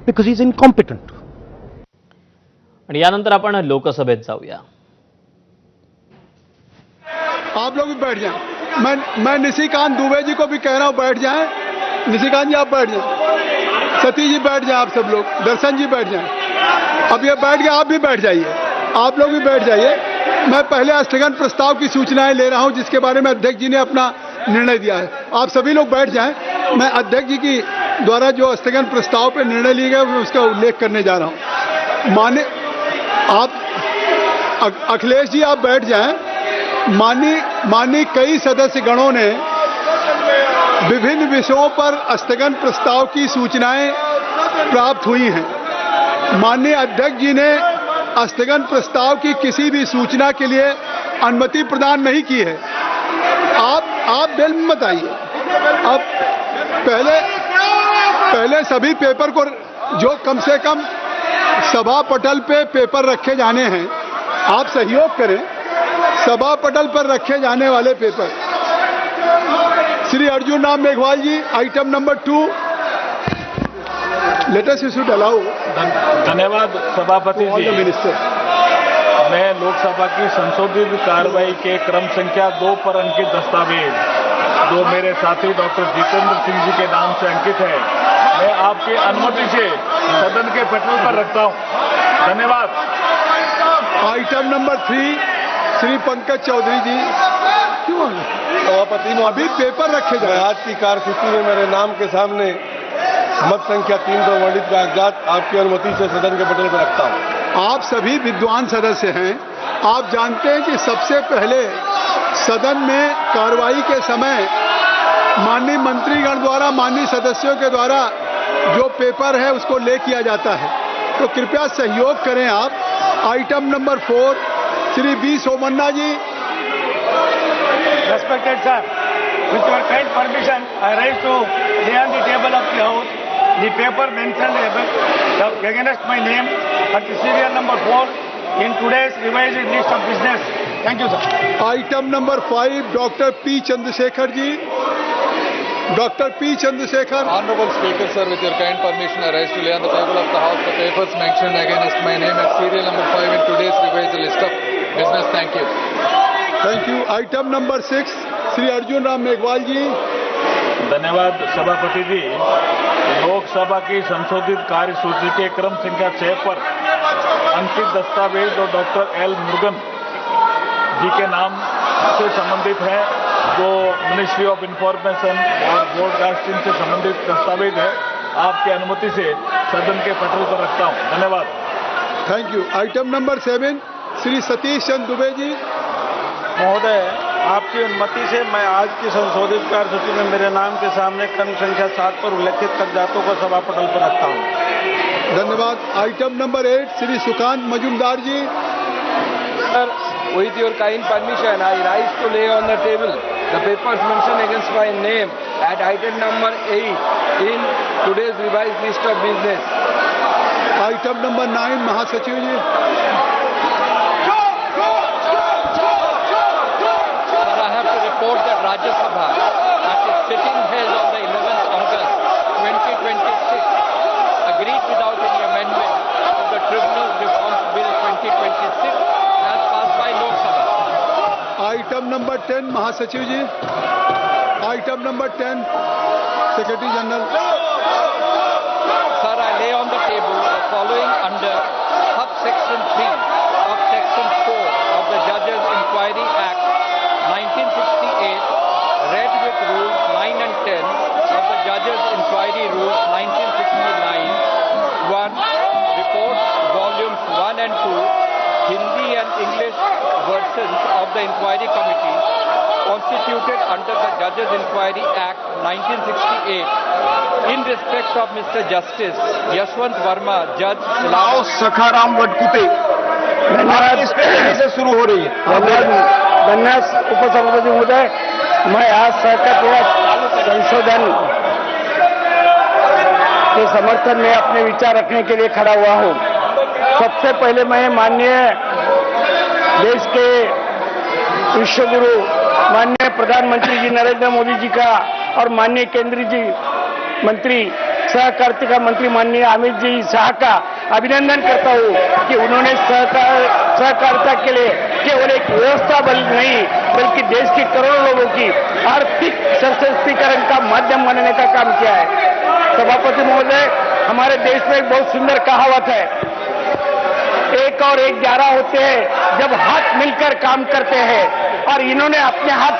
because he is incompetent. आणि यानंतर आपण लोकसभेत जाऊया. आप लोग भी बैठ जाएं. मैं निशिकांत दुबे जी को भी कह रहा हूं बैठ जाएं. निशिकांत जी आप बैठ जाएं. सतीश जी बैठ जाएं. आप सब लोग, दर्शन जी बैठ जाएं. अब ये बैठ गए, आप भी बैठ जाइए. आप लोग भी बैठ जाइए. मैं पहले स्थगन प्रस्ताव की सूचनाएं ले रहा हूं जिसके बारे में अध्यक्ष जी ने अपना निर्णय दिया है. आप सभी लोग बैठ जाएं. मैं अध्यक्ष जी की द्वारा जो स्थगन प्रस्ताव पर निर्णय लिए गए मैं उसका उल्लेख करने जा रहा हूं. अखिलेश जी आप बैठ जाएं. माननीय कई सदस्य गणों ने विभिन्न विषयों पर स्थगन प्रस्ताव की सूचनाएं प्राप्त हुई हैं. माननीय अध्यक्ष जी ने स्थगन प्रस्ताव की किसी भी सूचना के लिए अनुमति प्रदान नहीं की है. आप बिल में मत आइए. अब पहले सभी पेपर को जो कम से कम सभा पटल पे पेपर रखे जाने हैं, आप सहयोग करें. सभा पटल पर रखे जाने वाले paper. Shri Arjun Ram Meghwal ji, item number 2. Let us should allow. धन्यवाद सभापति जी. मिनिस्टर, मैं लोकसभा की संशोधित कार्रवाई के क्रम संख्या 2 पर अंकित दस्तावेज जो मेरे साथी डॉक्टर जितेंद्र सिंह जी के नाम से अंकित है, मैं आपकी अनुमति से सदन के पटल पर रखता हूं. धन्यवाद. आइटम नंबर 3 श्री पंकज चौधरी जी. क्यों सभापति अभी पेपर रखे जाए. आज की कार्यसूची में मेरे नाम के सामने मत संख्या 3 पर वर्णित कागजात आपकी अनुमति से सदन के पटल पर रखता हूं. आप सभी विद्वान सदस्य हैं. आप जानते हैं कि सबसे पहले सदन में कार्रवाई के समय माननीय मंत्रीगण द्वारा, माननीय सदस्यों के द्वारा जो पेपर है उसको ले किया जाता है. तो कृपया सहयोग करें आप. Item number 4 Shri B Somanna ji. Respected sir, with your kind permission, I rise to lay on the table of the House the paper mentioned above against my name at the serial number 4 in today's revised list of business. Thank you, sir. Item number 5 doctor P Chandrashekhar ji. Doctor P Chandrashekhar. Honorable Speaker, sir, with your kind permission, I rise to lay on the table of the House the papers mentioned against my name at serial number 5 in today's revised list of business. Thank you. Thank you. Item number 6 Shri Arjun Ram Meghwal ji. धन्यवाद सभापति जी. लोकसभा की संशोधित कार्यसूची के क्रम संख्या 6 पर अंकित दस्तावेज और डॉक्टर एल मुरुगन जी के नाम से संबंधित है, जो मिनिस्ट्री ऑफ इंफॉर्मेशन और ब्रॉडकास्टिंग से संबंधित दस्तावेज है, आपकी अनुमति से सदन के पटल पर रखता हूं. धन्यवाद. Thank you. Item number 7 Shri Satish Chandra Dubey ji. महोदय, आपकी अनुमति से मैं आज की संशोधित कार्यसूची में मेरे नाम के सामने क्रम संख्या 7 पर उल्लेखित कागजातों को सभा पटल पर रखता हूं. धन्यवाद. Item number 8 Shri Sukanta Majumdar ji. Sir, with your kind permission, I rise to lay on the table the papers mentioned against my name at item number 8 in today's revised list of business. Item number 9 महासचिव जी. Sir, I have to report that Rajya Sabha at its sitting held on the 11th August 2026 agreed without any amendment to the Tribunal Reforms Bill 2026 as passed by Lok Sabha. Item number 10 महासचिव जी. Item number 10 secretary general. Sir, I lay on the table the following under subsection 3 of section 4 of the Judges Inquiry Act 1968, read with rules 9 and 10 of the Judges Inquiry Rules 1969. 1. Reports volumes 1 and 2, Hindi and English versions of the Inquiry Committee constituted under the Judges Inquiry Act 1968 in respect of Mr. Justice Yashwant Verma, Judge आओ सखाराम वटकुटे इस तरीके से शुरू हो रही है. धन्यवाद उपसभापति महोदय. मैं आज सहकार संशोधन के समर्थन में अपने विचार रखने के लिए खड़ा हुआ हूं. सबसे पहले मैं माननीय देश के विश्वगुरु माननीय प्रधानमंत्री जी नरेंद्र मोदी जी का और माननीय केंद्रीय मंत्री सहकारिता मंत्री माननीय अमित जी शाह का अभिनंदन करता हूँ कि उन्होंने सहकारिता के लिए केवल एक व्यवस्था बल नहीं बल्कि देश के करोड़ों लोगों की आर्थिक सशक्तिकरण का माध्यम बनाने का काम किया है। सभापति महोदय, हमारे देश में एक बहुत सुंदर कहावत है, 1 और 1 11 होते हैं जब हाथ मिलकर काम करते हैं, और इन्होंने अपने हाथ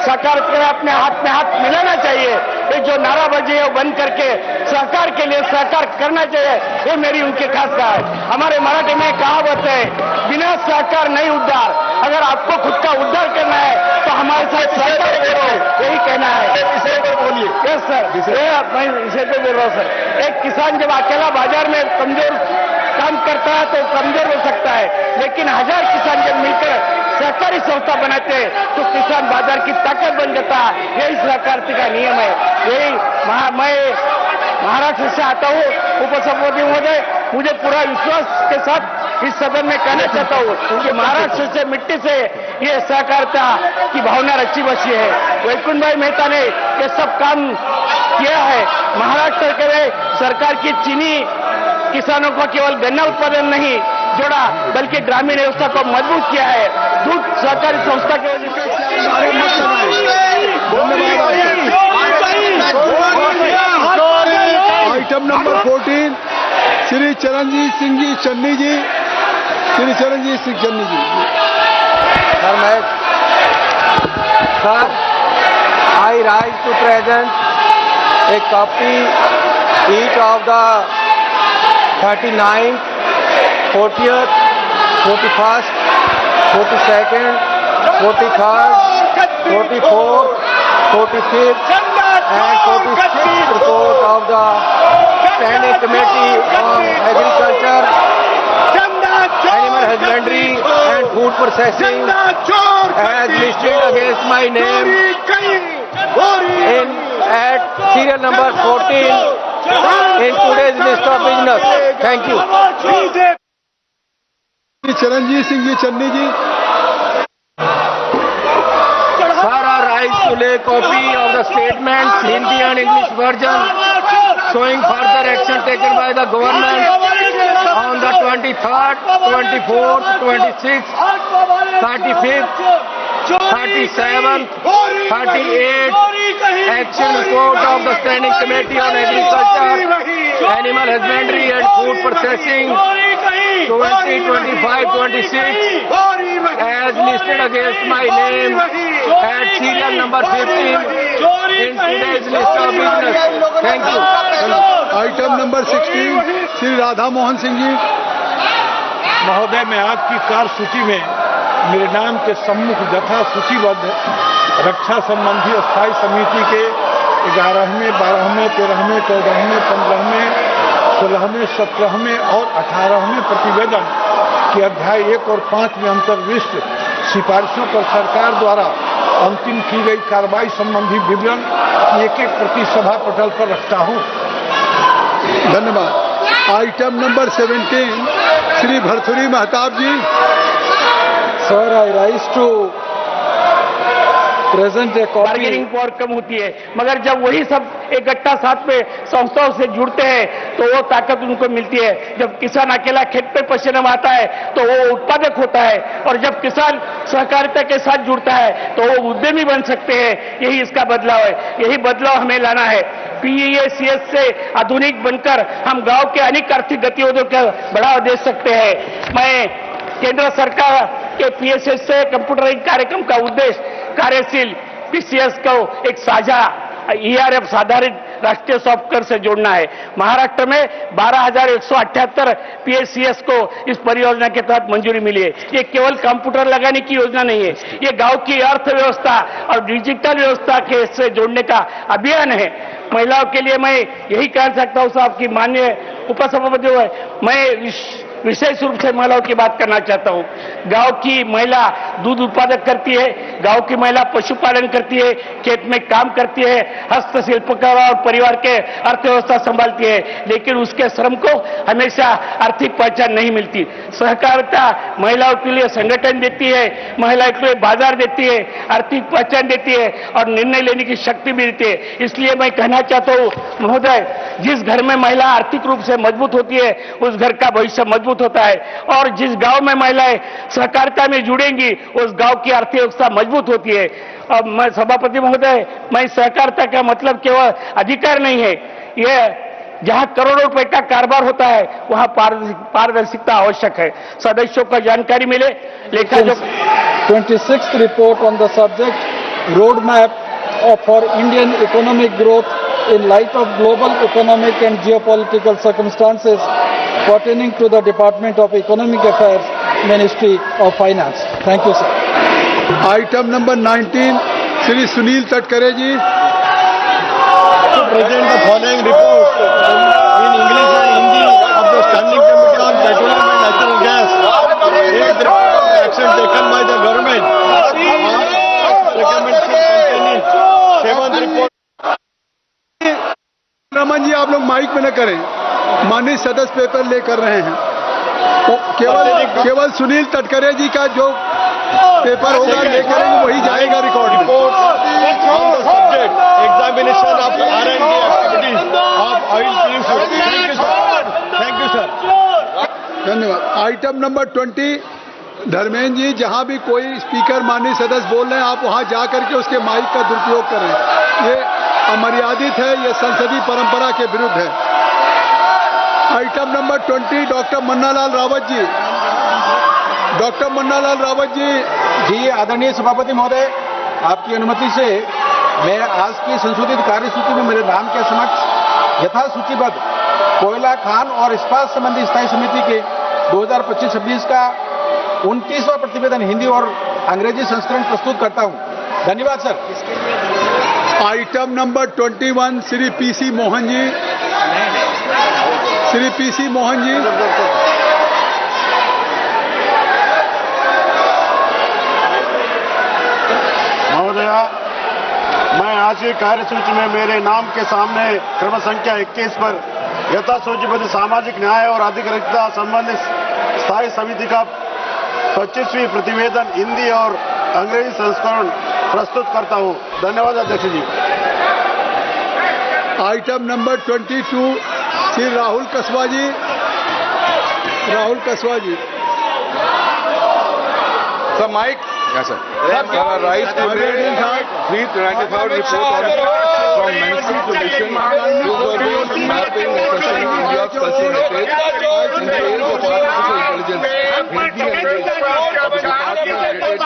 सरकार के अपने हाथ में हाथ मिलाना चाहिए। ये जो नाराबाजी है वो बंद करके सरकार के लिए सहकार करना चाहिए, ये मेरी उनकी खास कहा है। हमारे मराठी में कहावत है, बिना सहकार नहीं उद्धार। अगर आपको खुद का उद्धार करना है तो हमारे साथ सहकार करो, यही कहना है। बोलिए। यस सर, मैं इसे पे बोल रहा हूँ सर। एक किसान जब अकेला बाजार में कमजोर काम करता है तो कमजोर हो सकता है, लेकिन 1000 किसान जब मिलकर सहकारी संस्था बनाते हैं तो किसान बाजार की ताकत बन जाता है। यही सहकारिता का नियम है। यही मैं महाराष्ट्र से आता हूँ, उपसभापति महोदय, मुझे पूरा विश्वास के साथ इस सदन में कहना चाहता हूँ कि महाराष्ट्र से मिट्टी से ये सहकारिता की भावना रची बसी है। वैकुंठ भाई मेहता ने ये सब काम किया है। महाराष्ट्र के सरकार की चीनी किसानों को केवल गन्ना उत्पादन नहीं जोड़ा बल्कि ग्रामीण व्यवस्था को मजबूत किया है। दूध सहकारी संस्था के वजह item number 14 Shri Charanjit Singh ji Channi ji, Shri Charanjit Singh Channi ji. Sir, I rise to present a copy each of the 39th, 40th, 41st, 42nd, 43rd, 44th, 45th and 46th report of the Standing Committee on Agriculture, Animal Husbandry and Food Processing has listed against my name at serial number 14 in today's list of business. Thank you. Charanjit Singh ji Channi ji. Sir, I rise to lay copy of the statements, Hindi and English version, showing further action taken by the government on the 23rd, 24th, 26th, 35th, 37th, 38th action report of the Standing Committee on Agriculture, Animal Husbandry and Food Processing 2025-26 as listed against my name at serial number 15 in today's list of business. Thank you. Item number 16 Shri Radha Mohan Singh ji. महोदय, मैं आपकी कार्यसूची में मेरे नाम के सम्मुख यथा सूचीबद्ध रक्षा संबंधी स्थायी समिति के 11वें, 12वें, 13वें, 14वें, 15वें, 16वें, 17वें और 18वें प्रतिवेदन के अध्याय 1 और 5 में अंतर्विष्ट सिफारिशों पर सरकार द्वारा अंतिम की गई कार्रवाई संबंधी विवरण एक प्रति सभा पटल पर रखता हूं। धन्यवाद। Item number 17 Shri Bhartruhari Mahtab ji. Sir, I rise to present a copy. Bargaining power कम होती है, मगर जब वही सब इकट्ठा साथ में संस्थाओं से जुड़ते हैं तो वो ताकत उनको मिलती है। जब किसान अकेला खेत पे पसीना आता है तो वो उत्पादक होता है, और जब किसान सहकारिता के साथ जुड़ता है तो वो उद्यमी बन सकते हैं। यही इसका बदलाव है, यही बदलाव हमें लाना है। PEACS से आधुनिक बनकर हम गांव के अनेक आर्थिक गतिविधियों को बढ़ावा दे सकते हैं। मैं केंद्र सरकार के PSS से कंप्यूटराइज कार्यक्रम का उद्देश्य कार्यशील PCS को एक साझा ERF आधारित राष्ट्रीय सॉफ्टवेयर से जोड़ना है। महाराष्ट्र में 12,178 PSCS को इस परियोजना के तहत मंजूरी मिली है। ये केवल कंप्यूटर लगाने की योजना नहीं है, ये गांव की अर्थव्यवस्था और डिजिटल व्यवस्था के से जोड़ने का अभियान है। महिलाओं के लिए मैं यही कह सकता हूं साहब कि माननीय उपसभापति, मैं विशेष रूप से महिलाओं की बात करना चाहता हूं। गांव की महिला दूध उत्पादक करती है, गांव की महिला पशुपालन करती है, खेत में काम करती है, हस्तशिल्पकार और परिवार के अर्थव्यवस्था संभालती है, लेकिन उसके श्रम को हमेशा आर्थिक पहचान नहीं मिलती। सहकारिता महिलाओं के लिए संगठन देती है, महिलाओं के लिए बाजार देती है, आर्थिक पहचान देती है और निर्णय लेने की शक्ति भी देती है। इसलिए मैं कहना चाहता हूं महोदय, जिस घर में महिला आर्थिक रूप से मजबूत होती है उस घर का भविष्य मजबूत होता है, और जिस गांव में महिलाएं सहकारिता में जुड़ेंगी उस गांव की अर्थव्यवस्था मजबूत होती है। अब मैं सभापति महोदय, मैं सहकारिता का मतलब केवल अधिकार नहीं है, यह जहां करोड़ों रुपए का कारोबार होता है वहां पारदर्शिता आवश्यक है। सदस्यों को जानकारी मिले। लेखा जो 26th report on the subject roadmap for Indian economic growth in light of global economic and geopolitical circumstances pertaining to the Department of Economic Affairs, Ministry of Finance. Thank you, sir. Item number 19 Shri Sunil Tatkare ji. To present the following report in English and Hindi of the Standing Committee on Petroleum and Natural Gas. It reports action taken by the government on recommendation containing 7 report. Raman ji, आप लोग mic में न करें, माननीय सदस्य paper लेकर रहे हैं। तो केवल सुनील तटकरे जी का जो पेपर होगा लेकर वही जाएगा रिकॉर्ड में। On the subject examination of R&D activities of oil producers. Thank you, sir. Thank you, sir. धन्यवाद। आइटम नंबर 20 धर्मेंद्र जी, जहां भी कोई स्पीकर माननीय सदस्य बोल रहे हैं आप वहां जाकर के उसके माइक का दुरुपयोग कर रहे हैं, ये अमर्यादित है, ये संसदीय परंपरा के विरुद्ध है। Item number 20 doctor Mannalal Rawat ji. Doctor Mannalal Rawat ji. आदरणीय सभापति महोदय, आपकी अनुमति से मैं आज की संशोधित कार्यसूची में मेरे नाम के समक्ष यथा सूचीबद्ध कोयला खान और इस्पात संबंधी स्थायी समिति के 2025-26 का 29वां प्रतिवेदन हिंदी और अंग्रेजी संस्करण प्रस्तुत करता हूं। धन्यवाद sir. Item number 21 Shri PC Mohan ji. Shri PC Mohan ji. महोदया, मैं आज की कार्यसूची में मेरे नाम के सामने क्रम संख्या 21 पर यथा सूचीबद्ध सामाजिक न्याय और अधिकारिता संबंधित स्थायी समिति का 25वीं प्रतिवेदन हिंदी और अंग्रेजी संस्करण प्रस्तुत करता हूं। धन्यवाद अध्यक्ष जी। Item number 22 Shri Rahul Kaswan ji. Rahul Kaswan ji. Sir, Mike. Yes, sir. Sir, rise to the 395 report from Management Commission to mapping and considering India's cultural heritage in the age of artificial intelligence. Hindi and English of the Department of Heritage,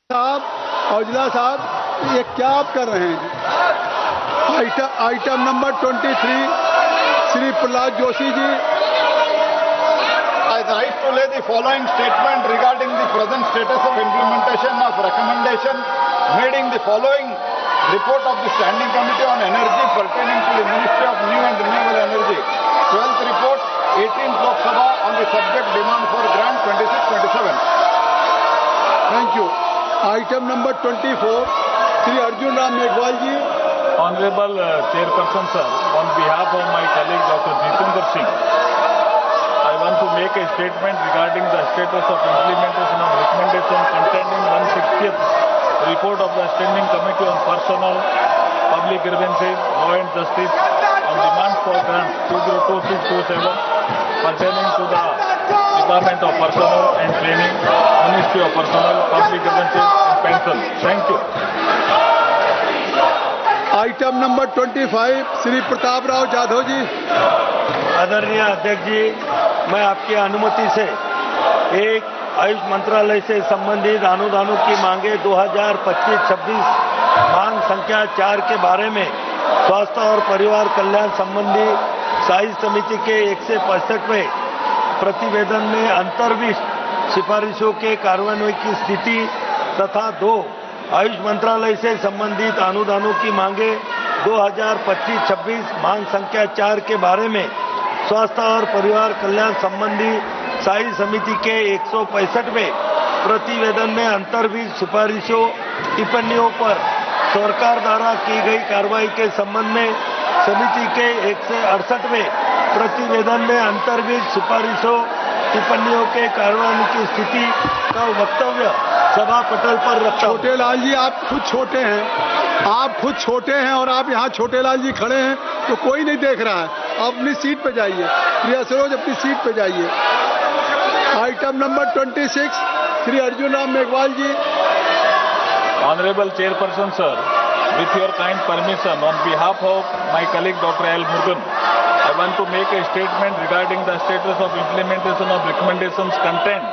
साहब, औजला साहब, ये क्या आप कर रहे हैं? Item number 23 Shri Pralhad Joshi ji. I rise to lay the following statement regarding the present status of implementation of recommendation made in the following report of the Standing Committee on Energy pertaining to the Ministry of New and Renewable Energy. 12th report, 18th Lok Sabha on the subject demand for grant 26-27. Thank you. Item number 24 Shri Arjun Ram Meghwal ji. Honorable Chairperson sir, on behalf of my colleague Dr. Jitendra Singh, I want to make a statement regarding the status of implementation of recommendation contained in 160th report of the Standing Committee on Personnel, Public Grievances, Law and Justice on demand for grant 202627 pertaining to the Department of Personnel and Training, Ministry of Personnel, Public Grievances and Pensions. Thank you. Item number 25 Shri Pratap Rao Jadhav ji. आदरणीय अध्यक्ष जी, मैं आपकी अनुमति से एक आयुष मंत्रालय से संबंधित अनुदानों की मांगे 2025-26 मांग संख्या 4 के बारे में स्वास्थ्य और परिवार कल्याण संबंधी स्थायी समिति के 165वें प्रतिवेदन में अंतर्विष्ट सिफारिशों के कार्यान्वयन की स्थिति तथा 2 आयुष मंत्रालय से संबंधित अनुदानों की मांगे 2025-26 मांग संख्या 4 के बारे में स्वास्थ्य और परिवार कल्याण संबंधी स्थायी समिति के 165वें प्रतिवेदन में अंतर्विष्ट सिफारिशों टिप्पणियों पर सरकार द्वारा की गई कार्रवाई के संबंध में समिति के 168वें प्रतिवेदन में अंतर्विष्ट सिफारिशों टिप्पणियों के कार्यान्वयन की स्थिति का वक्तव्य सभा पटल पर रखा हूं। छोटे लाल जी, आप खुद छोटे हैं, आप खुद छोटे हैं और आप यहाँ छोटे लाल जी खड़े हैं तो कोई नहीं देख रहा है। आप अपनी सीट पे जाइए, प्रिया सरोज अपनी सीट पे जाइए। Item number 26 Shri Arjun Ram Meghwal ji. Honorable Chairperson, sir, with your kind permission, on behalf of my colleague Dr. L. Murugan, I want to make a statement regarding the status of implementation of recommendations contained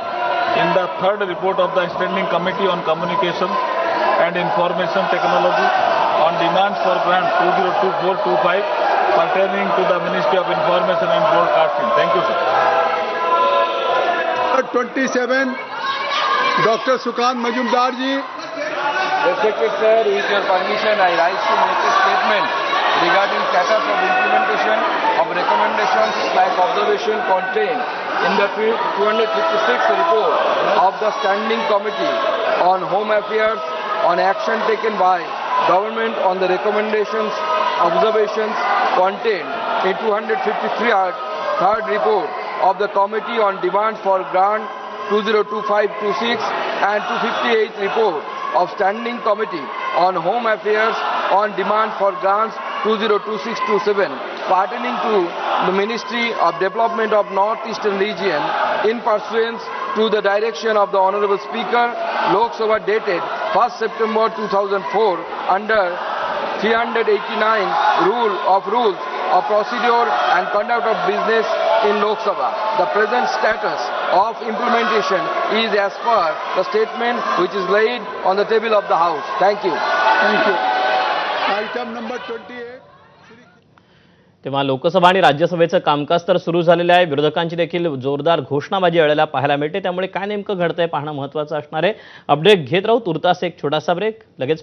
in the third report of the Standing Committee on Communication and Information Technology on demands for grant 2024-25 pertaining to the Ministry of Information and Broadcasting. Thank you, sir. 27 doctor Sukanta Majumdar ji. Respected sir, with your permission, I rise to make a statement regarding status of implementation of recommendations like observation contained in the 256th report of the Standing Committee on Home Affairs on action taken by government on the recommendations, observations contained in 253rd third report of the Committee on Demand for Grant 2025-26 and 258th report of Standing Committee on Home Affairs on Demand for Grants 2026-27 pertaining to the Ministry of Development of North-Eastern Region in pursuance to the direction of the Honorable Speaker, Lok Sabha dated 1st September 2004 under 389 Rules of Procedure and Conduct of Business in Lok Sabha. The present status of implementation is as per the statement which is laid on the table of the House. Thank you. Thank you. Item number 28 तेव्हा लोकसभा आणि राज्यसभेचं कामकाज तर सुरू झालेलं आहे। विरोधकांची देखील जोरदार घोषणाबाजी वेळेला पाहायला मिळते। त्यामुळे काय नेमकं घडतंय पाहणं महत्त्वाचं असणार आहे। अपडेट घेत राहू। तुर्तास एक छोटासा ब्रेक, लगेच